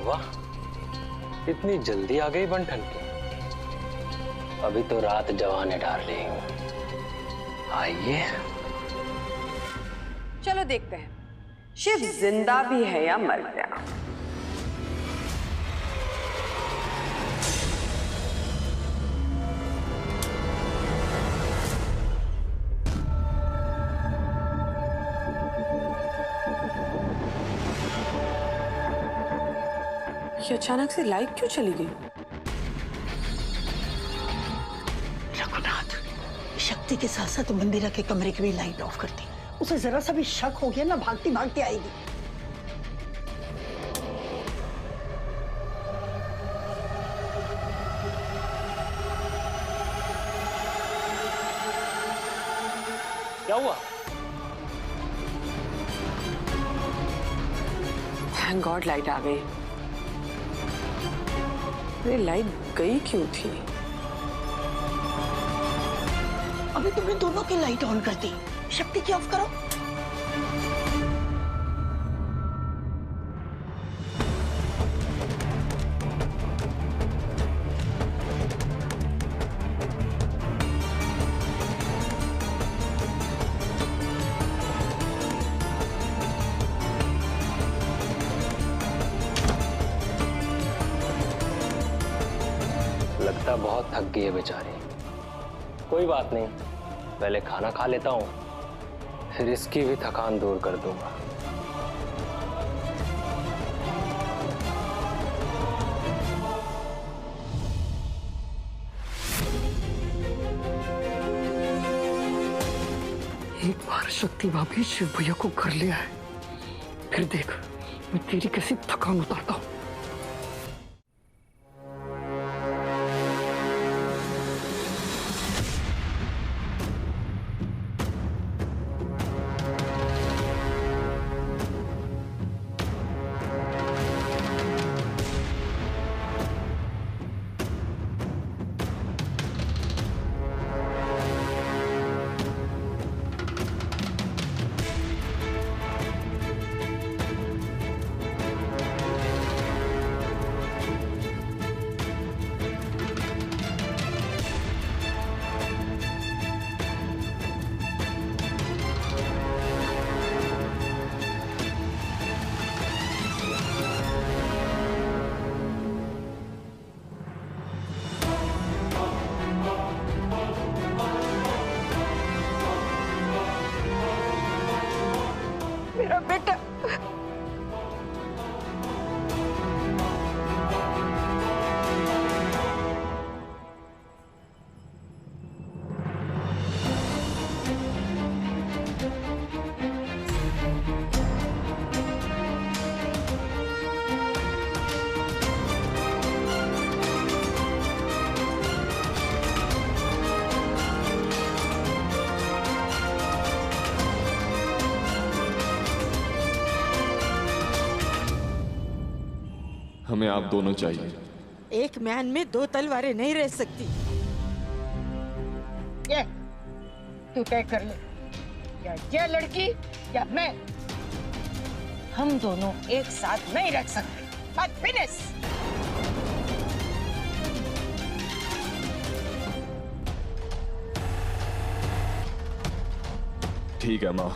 वाह, इतनी जल्दी आ गई बन ठन के। अभी तो रात जवान है डार्लिंग, आइए। चलो देखते हैं शिव जिंदा भी है या मर गया। ये अचानक से लाइट क्यों चली गई? रघुनाथ, शक्ति के साथ साथ मंदिरा के कमरे की भी लाइट ऑफ कर दी। उसे जरा सा भी शक हो गया ना, भागती भागती आएगी। क्या हुआ? थैंक गॉड लाइट आ गई। अरे लाइट गई क्यों थी? अभी तुमने दोनों की लाइट ऑन कर दी, शक्ति की ऑफ करो। लगता बहुत थक गई है बेचारी। कोई बात नहीं, पहले खाना खा लेता हूँ, फिर इसकी भी थकान दूर कर दूंगा। एक बार शक्ति भाभी शिव भैया को कर लिया है, फिर देख मैं तेरी कैसी थकान उतारता हूँ। मेरा बेटा हमें आप दोनों चाहिए। एक म्यान में दो तलवारें नहीं रह सकती। ये तू तय कर ले, या ये लड़की या मैं। हम दोनों एक साथ नहीं रह सकते। बात फिनिश। ठीक है माँ,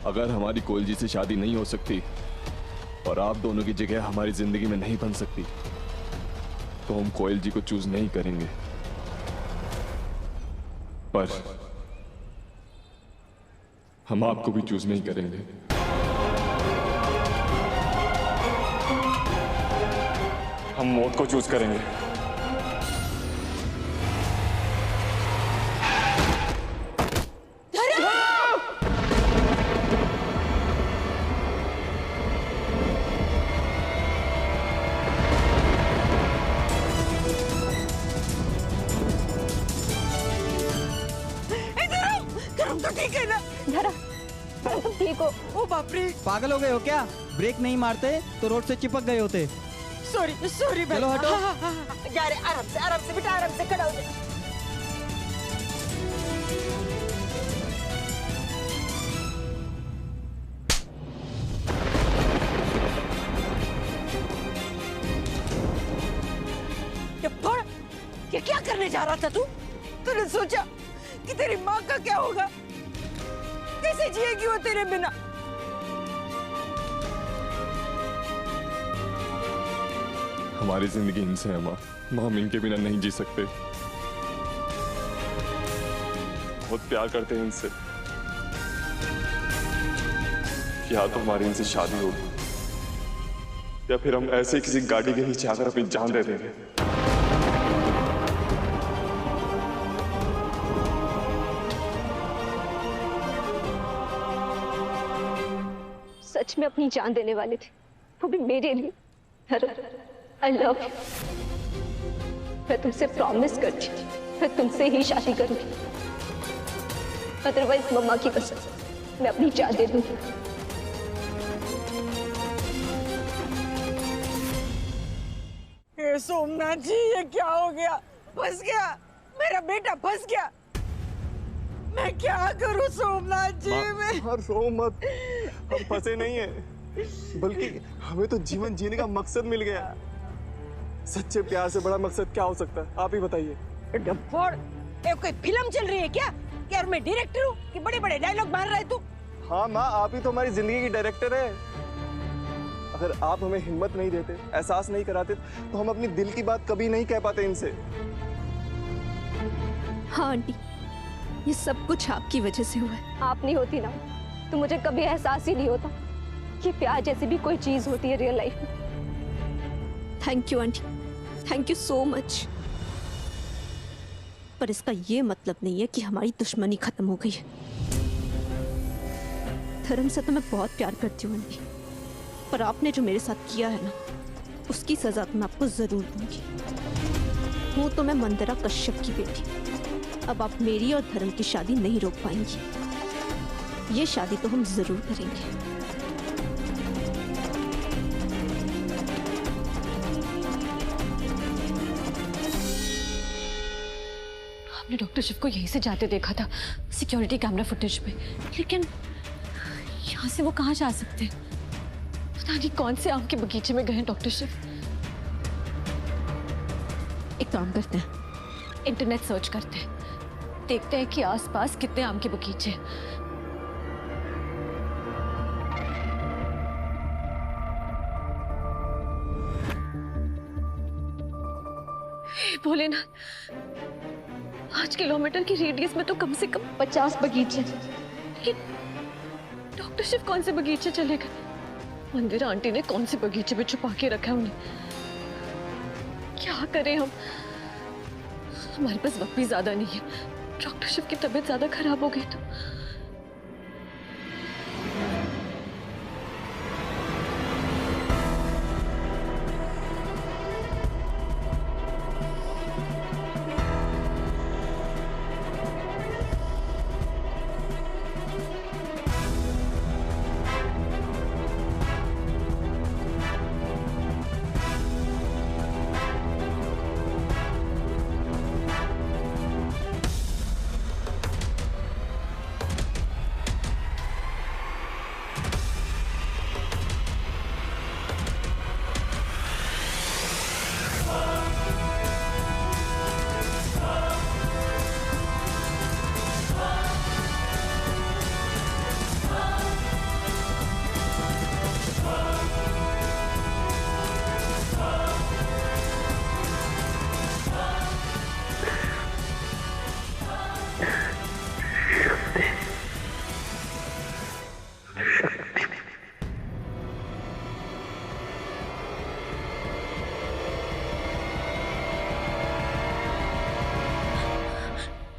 अगर हमारी कोयल जी से शादी नहीं हो सकती और आप दोनों की जगह हमारी जिंदगी में नहीं बन सकती, तो हम कोयल जी को चूज नहीं करेंगे। पर हम आपको भी चूज नहीं करेंगे। हम मौत को चूज करेंगे। ठीक है ना? ठीक हो? ओ बाप रे, पागल हो गए हो क्या? ब्रेक नहीं मारते तो रोड से चिपक गए होते। Sorry sorry. चलो हटो। जा रहे, आराम से बेटा, आराम से खड़ा हो जा। क्या करने जा रहा था तू? तूने सोचा कि तेरी माँ का क्या होगा? कैसे जिएगी वो तेरे बिना? हमारी जिंदगी इनसे है माँ। माँ, हम इनके बिना नहीं जी सकते। बहुत प्यार करते हैं इनसे। या तो हमारी इनसे शादी होगी या फिर हम ऐसे किसी गाड़ी के नीचे आकर अपनी जान दे देंगे। सच में अपनी जान देने वाले थे, वो भी मेरे लिए। I love you. मैं तुमसे प्रॉमिस करती हूँ, मैं तुमसे ही शादी करूंगी। अदरवाइज मम्मा की कसम, मैं अपनी जान दे दूंगी। सोमनाथ जी, ये क्या हो गया? फंस गया, मेरा बेटा फंस गया। मैं क्या करूं सोमनाथ जी? मैं रो मत, हम फंसे नहीं हैं, बल्कि हमें तो जीवन जीने का मकसद मिल गया। सच्चे प्यार से बड़ा मकसद क्या हो सकता है? आप ही बताइए। डफोड़, ये कोई फिल्म चल रही है क्या? क्या मैं डायरेक्टर हूँ कि बड़े बड़े डायलॉग मार रहा है तू? हाँ माँ, आप ही तो हमारी जिंदगी की डायरेक्टर है। अगर आप हमें हिम्मत नहीं देते, एहसास नहीं कराते, तो हम अपनी दिल की बात कभी नहीं कह पाते इनसे। हाँ आंटी, ये सब कुछ आपकी वजह से हुआ है। आप नहीं होती ना तो मुझे कभी एहसास ही नहीं होता कि प्यार जैसी भी कोई चीज होती है रियल लाइफ में। Thank you aunty, thank you so much. पर इसका ये मतलब नहीं है कि हमारी दुश्मनी खत्म हो गई है। धर्म से तो मैं बहुत प्यार करती हूँ आंटी, पर आपने जो मेरे साथ किया है ना, उसकी सजा तो मैं आपको जरूर दूंगी। हूँ तो मैं मंदिरा कश्यप की बेटी। अब आप मेरी और धर्म की शादी नहीं रोक पाएंगी। ये शादी तो हम जरूर करेंगे। हमने डॉक्टर शिव को यहीं से जाते देखा था सिक्योरिटी कैमरा फुटेज में, लेकिन यहाँ से वो कहाँ जा सकते हैं? पता नहीं कौन से आम के बगीचे में गए हैं डॉक्टर शिव। एक काम करते हैं, इंटरनेट सर्च करते हैं, देखते हैं कि आसपास कितने आम के बगीचे हैं। हे भोलेनाथ, 5 किलोमीटर की रेडियस में तो कम से कम 50 बगीचे हैं। लेकिन डॉक्टर शिव कौन से बगीचे चले गए? मंदिरा आंटी ने कौन से बगीचे में छुपा के रखा है उन्हें? क्या करें हम? हमारे पास वक्त भी ज्यादा नहीं है। डॉक्टर शिव की तबीयत ज्यादा खराब हो गई तो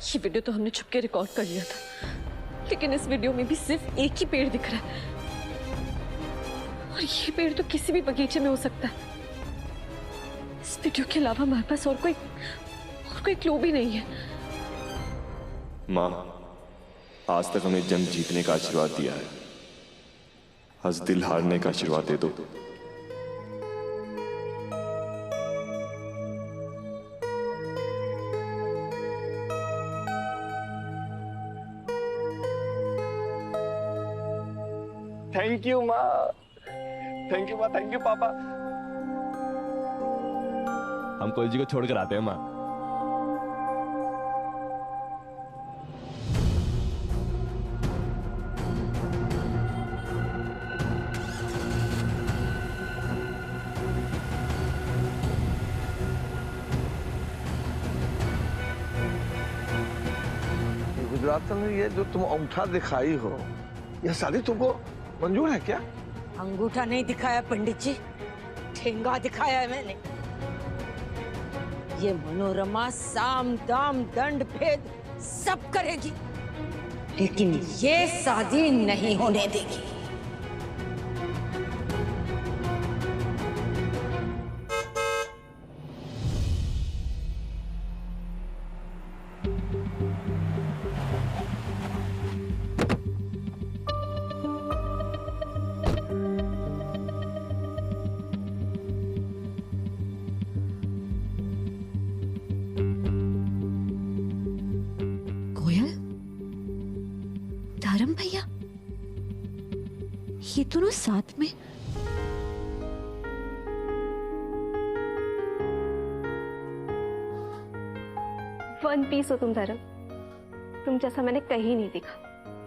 ये वीडियो तो हमने छुप के रिकॉर्ड कर लिया था, लेकिन इस वीडियो में भी सिर्फ एक ही पेड़ दिख रहा है, और ये पेड़ तो किसी भी बगीचे में हो सकता है। इस वीडियो के अलावा हमारे पास और कोई क्लू भी नहीं है। माँ, आज तक हमें जंग जीतने का आशीर्वाद दिया है, आज दिल हारने का आशीर्वाद दे दो। थैंक यू माँ, थैंक यू माँ, थैंक यू पापा। हम कोयल जी को छोड़कर आते हैं माँ। गुजरात में ये जो तुम अंगूठा दिखाई हो, यह शादी तुमको मंजूर है क्या? अंगूठा नहीं दिखाया पंडित जी, ठेंगा दिखाया है मैंने। ये मनोरमा साम दाम दंड भेद सब करेगी, लेकिन ये शादी नहीं होने देगी। धर्म भैया, ये दोनों साथ में? वन पीस हो तुम धर्म। तुम जैसा मैंने कहीं नहीं देखा,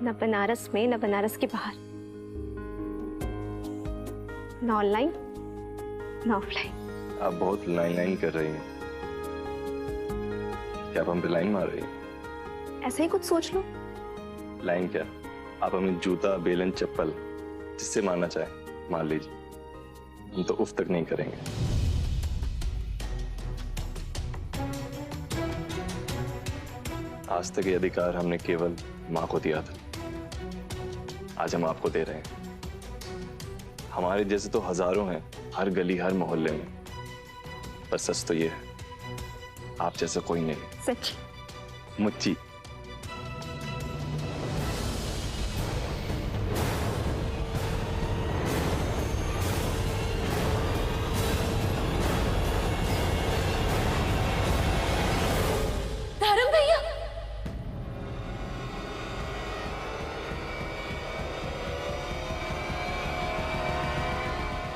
न बनारस में न बनारस के बाहर, न ऑनलाइन न ऑफलाइन। आप बहुत लाइन कर रही हैं। क्या आप हम पे लाइन मार रही हैं? ऐसे ही कुछ सोच लो। लाइन क्या? आप हमें जूता, बेलन, चप्पल जिससे मारना चाहे मार लीजिए, हम तो उफ तक नहीं करेंगे। आज तक ये अधिकार हमने केवल माँ को दिया था, आज हम आपको दे रहे हैं। हमारे जैसे तो हजारों हैं हर गली हर मोहल्ले में, पर सच तो ये है आप जैसा कोई नहीं। सच? मुच्ची। धर्म भैया,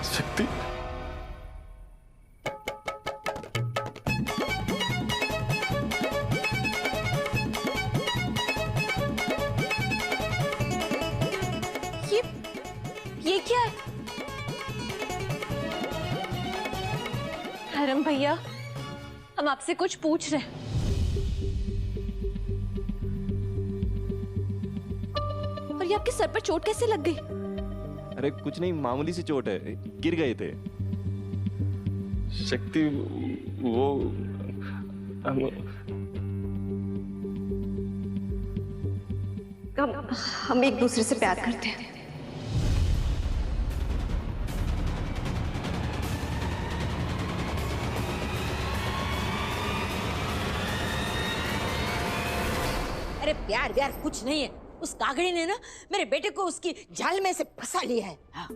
शक्ति, ये क्या है? धर्म भैया, हम आपसे कुछ पूछ रहे हैं। और ये आपके सर पर चोट कैसे लग गई? अरे कुछ नहीं, मामूली सी चोट है, गिर गए थे। शक्ति वो हम एक दूसरे से प्यार करते हैं। अरे प्यार व्यार कुछ नहीं है, उस कागड़ी ने ना मेरे बेटे को उसकी जाल में से फंसा लिया है। हाँ।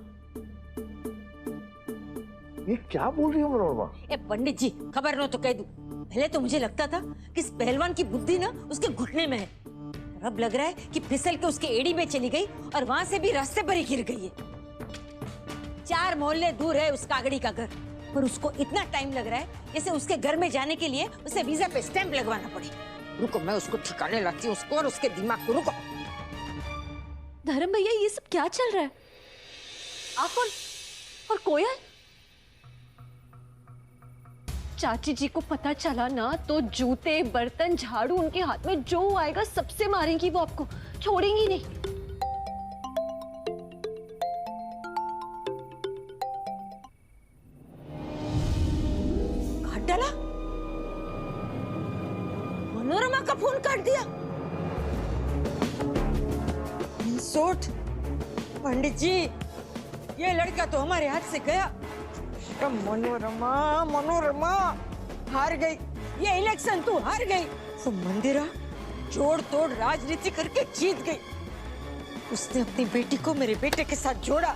ये क्या बोल रही हो मनोरमा? ए पंडित जी, खबर न तो कह दूं, पहले तो मुझे लगता था कि इस पहलवान की बुद्धि ना उसके घुटने में है, और अब लग रहा है कि फिसल के उसके एड़ी में चली गई और वहां से भी रास्ते पर ही गिर गई है। 4 मोहल्ले दूर है उस कागड़ी का घर, पर उसको इतना टाइम लग रहा है जैसे उसके घर में जाने के लिए उसे वीजा पे स्टैंप लगवाना पड़े। रुको, मैं उसको ठिकाने लाती हूँ, उसको और उसके दिमाग को। रुको। धर्म भैया, ये सब क्या चल रहा है? आप और कोयल? चाची जी को पता चला ना तो जूते, बर्तन, झाड़ू उनके हाथ में जो आएगा सबसे मारेंगी, वो आपको छोड़ेंगी नहीं। काट डाला? मनोरमा का फोन काट दिया? सोट पंडित जी, ये लड़का तो हमारे हाथ से गया। मनोरमा, मनोरमा हार गई, ये इलेक्शन तू हार गई। वो मंदिरा जोड़ तोड़ राजनीति करके जीत गई। उसने अपनी बेटी को मेरे बेटे के साथ जोड़ा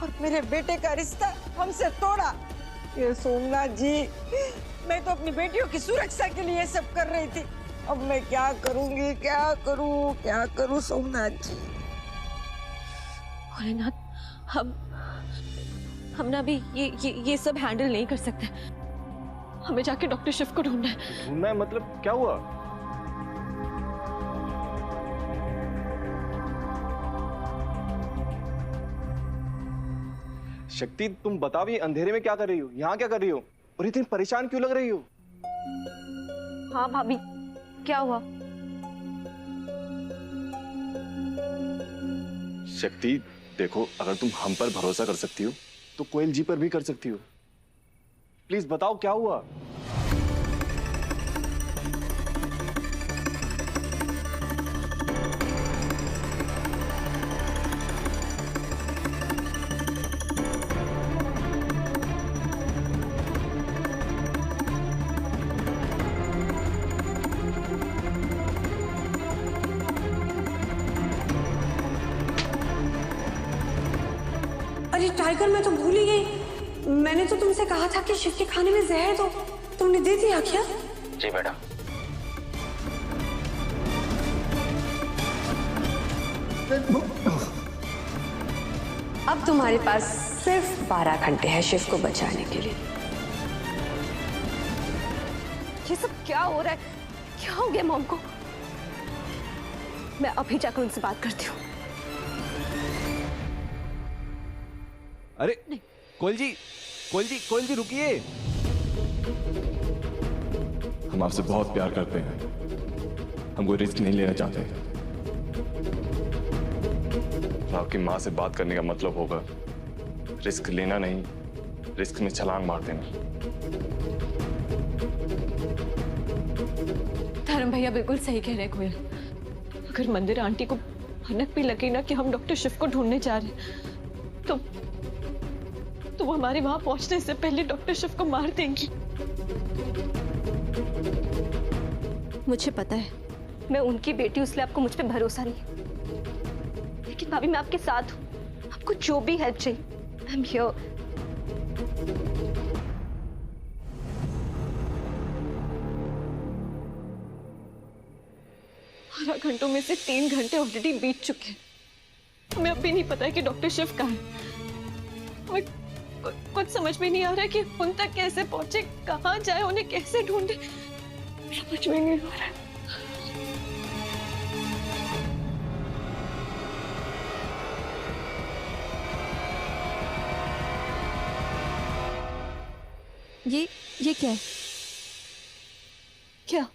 और मेरे बेटे का रिश्ता हमसे तोड़ा। ये सोमनाथ जी, मैं तो अपनी बेटियों की सुरक्षा के लिए सब कर रही थी, अब मैं क्या करूंगी, क्या करूं सोमनाथ जी। भोलेनाथ, हम ना भी ये सब हैंडल नहीं कर सकते। हमें जाके डॉक्टर शिव को ढूंढना है। ढूंढना है? मतलब क्या हुआ? शक्ति, तुम बताओ, ये अंधेरे में क्या कर रही हो, यहाँ क्या कर रही हो, और इतनी परेशान क्यों लग रही हो? हाँ भाभी, क्या हुआ? शक्ति देखो, अगर तुम हम पर भरोसा कर सकती हो तो कोयल जी पर भी कर सकती हो। प्लीज बताओ क्या हुआ। अरे टाइगर, मैं तो भूल ही गई। मैंने तो तुमसे कहा था कि शिव के खाने में जहर दो, तुमने दे दिया क्या? जी मैडम। अब तुम्हारे पास सिर्फ 12 घंटे है शिव को बचाने के लिए। ये सब क्या हो रहा है? क्या हो गया मॉम को? मैं अभी जाकर उनसे बात करती हूँ। अरे कोयल जी रुकिए। हम आपसे बहुत प्यार करते हैं, हम कोई रिस्क नहीं लेना चाहते। आपकी माँ से बात करने का मतलब होगा रिस्क लेना नहीं, रिस्क में छलांग मार देना। धर्म भैया बिल्कुल सही कह रहे कोयल। अगर मंदिर आंटी को भनक भी लगी ना कि हम डॉक्टर शिव को ढूंढने जा रहे हैं, तो वो हमारे वहां पहुंचने से पहले डॉक्टर शिव को मार देंगी। मुझे पता है, मैं उनकी बेटी, इसलिए आपको मुझ पे भरोसा नहीं। लेकिन भाभी, मैं आपके साथ हूँ। आपको जो भी हेल्प चाहिए, आई एम हियर। 12 घंटों में से 3 घंटे ऑलरेडी बीत चुके हैं। हमें अब भी नहीं पता है कि डॉक्टर शिव कहाँ है। हमें कुछ समझ में नहीं आ रहा है कि उन तक कैसे पहुंचे, कहाँ जाए, उन्हें कैसे ढूंढे, समझ में नहीं आ रहा है। ये क्या है? क्या?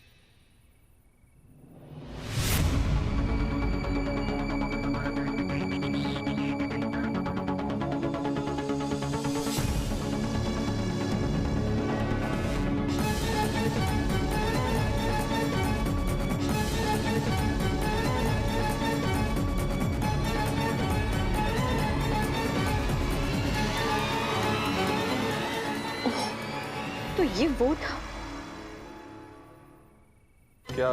तो ये वो था। क्या,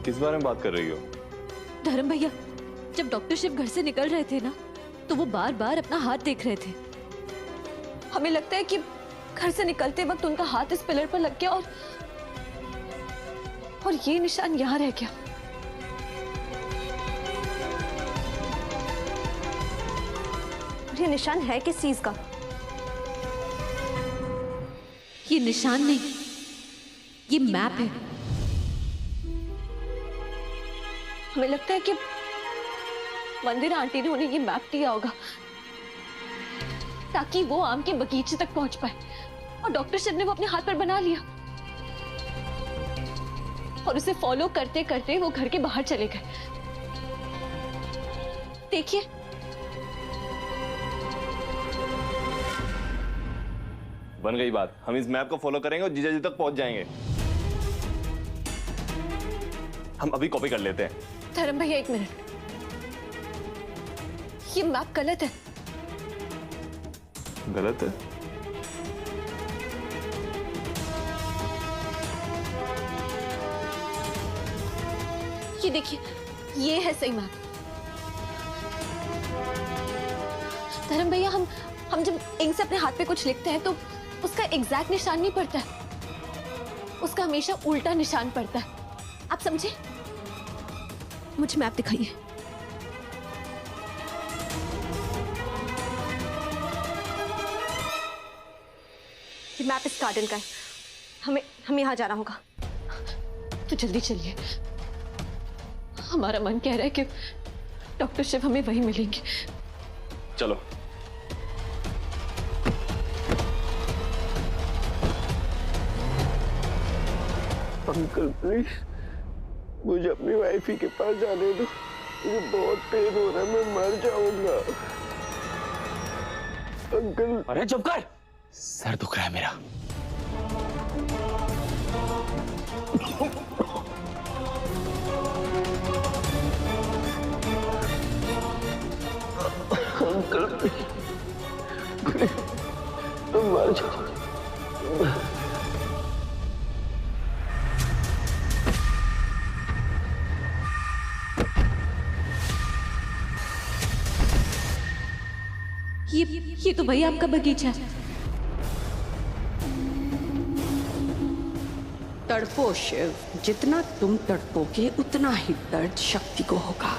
किस बारे में बात कर रही हो? धर्म भैया, जब डॉक्टर शिव घर से निकल रहे थे ना, तो वो बार बार अपना हाथ देख रहे थे। हमें लगता है कि घर से निकलते वक्त उनका हाथ इस पिलर पर लग गया और ये निशान यहाँ रह गया। ये निशान है किस चीज का? ये निशान नहीं, ये मैप है। हमें लगता है कि मंदिर आंटी ने उन्हें ये मैप दिया होगा ताकि वो आम के बगीचे तक पहुंच पाए, और डॉक्टर शिव ने वो अपने हाथ पर बना लिया और उसे फॉलो करते करते वो घर के बाहर चले गए। देखिए, बन गई बात। हम इस मैप को फॉलो करेंगे और जीजा जी तक पहुंच जाएंगे। हम अभी कॉपी कर लेते हैं। धर्म भैया, 1 मिनट। ये मैप गलत है। गलत है? ये देखिए, ये है सही मैप। धर्म भैया, हम जब इंक से अपने हाथ पे कुछ लिखते हैं तो उसका एग्जैक्ट निशान नहीं पड़ता है, उसका हमेशा उल्टा निशान पड़ता है। आप समझे? मुझे मैप दिखाइए। ये मैप इस गार्डन का है। हमें यहाँ जाना होगा। तो जल्दी चलिए, हमारा मन कह रहा है कि डॉक्टर शिव हमें वहीं मिलेंगे। चलो। अंकल प्लीज, मुझे अपनी वाइफ ही के पास जाने दो। मुझे बहुत पेन हो रहा है, मैं मर जाऊंगा। अंकल। अरे चुप कर, सर दुख रहा है मेरा। अंकल मर जाऊंगा। ये तो भैया आपका बगीचा है। तड़पो शिव, जितना तुम तड़पोगे उतना ही दर्द शक्ति को होगा।